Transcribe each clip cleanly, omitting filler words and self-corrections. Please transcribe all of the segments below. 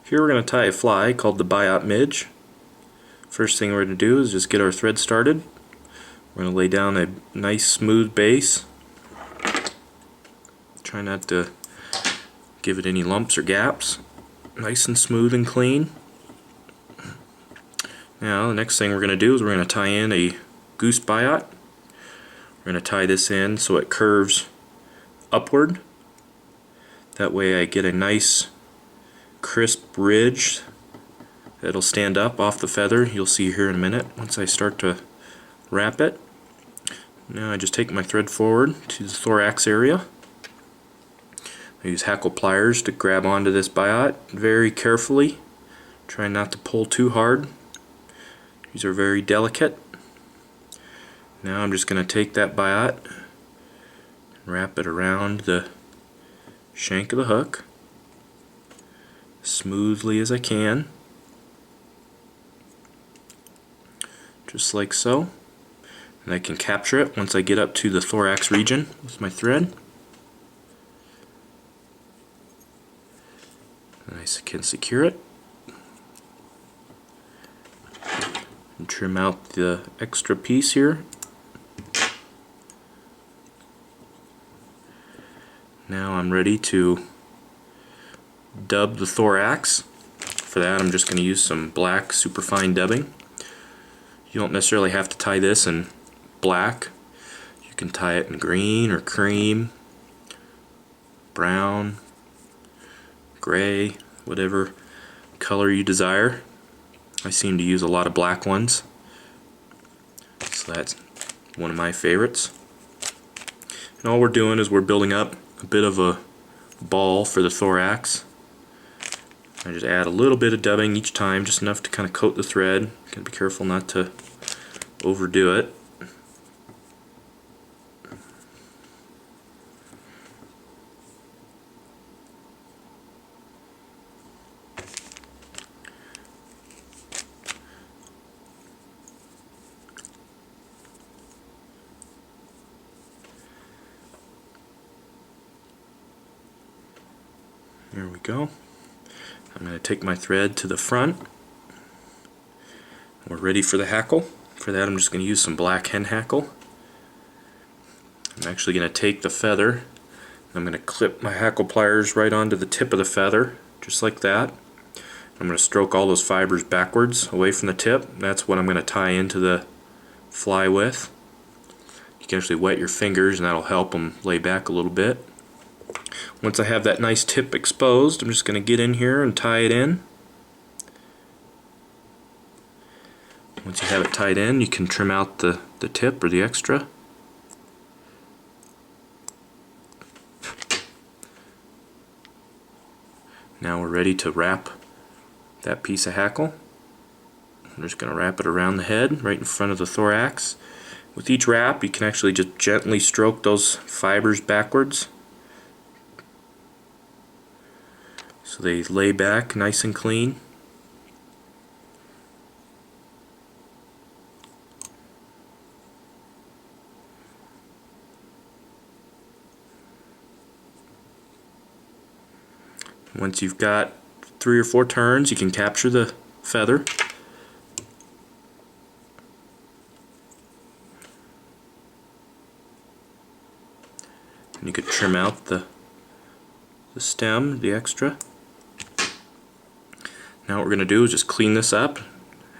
Here we're going to tie a fly called the Biot Midge. First thing we're going to do is just get our thread started. We're going to lay down a nice smooth base. Try not to give it any lumps or gaps. Nice and smooth and clean. Now the next thing we're going to do is we're going to tie in a Goose Biot. We're going to tie this in so it curves upward. That way I get a nice crisp ridge that'll stand up off the feather. You'll see here in a minute once I start to wrap it. Now I just take my thread forward to the thorax area. I use Hackle pliers to grab onto this biot very carefully. Try not to pull too hard. These are very delicate. Now I'm just going to take that biot and wrap it around the shank of the hook smoothly as I can, just like so, and I can capture it once I get up to the thorax region with my thread. And I can secure it and trim out the extra piece here. Now I'm ready to dub the thorax. For that I'm just going to use some black Superfine dubbing. You don't necessarily have to tie this in black. You can tie it in green or cream, brown, gray, whatever color you desire. I seem to use a lot of black ones, so that's one of my favorites. And all we're doing is we're building up a bit of a ball for the thorax. I just add a little bit of dubbing each time, just enough to kind of coat the thread. Gotta be careful not to overdo it. There we go. I'm going to take my thread to the front. We're ready for the hackle. For that I'm just going to use some black hen hackle. I'm actually going to take the feather and I'm going to clip my hackle pliers right onto the tip of the feather, just like that. I'm going to stroke all those fibers backwards away from the tip. That's what I'm going to tie into the fly with. You can actually wet your fingers and that'll help them lay back a little bit. Once I have that nice tip exposed, I'm just going to get in here and tie it in. Once you have it tied in, you can trim out the tip or the extra. Now we're ready to wrap that piece of hackle. I'm just going to wrap it around the head, right in front of the thorax. With each wrap, you can actually just gently stroke those fibers backwards, so they lay back nice and clean. Once you've got 3 or 4 turns, you can capture the feather. And you could trim out the stem, the extra. Now what we're going to do is just clean this up,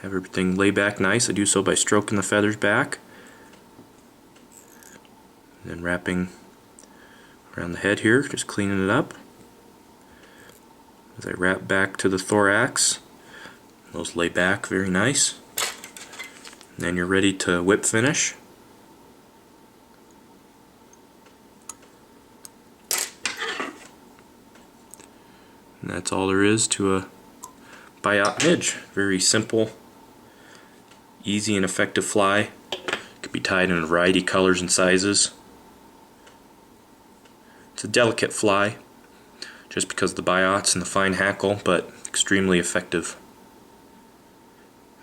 have everything lay back nice. I do so by stroking the feathers back, and then wrapping around the head here, just cleaning it up. As I wrap back to the thorax, those lay back very nice. And then you're ready to whip finish. And that's all there is to a Biot Midge. Very simple, easy and effective fly. Could be tied in a variety of colors and sizes. It's a delicate fly, just because of the biots and the fine hackle, but extremely effective.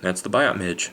That's the Biot Midge.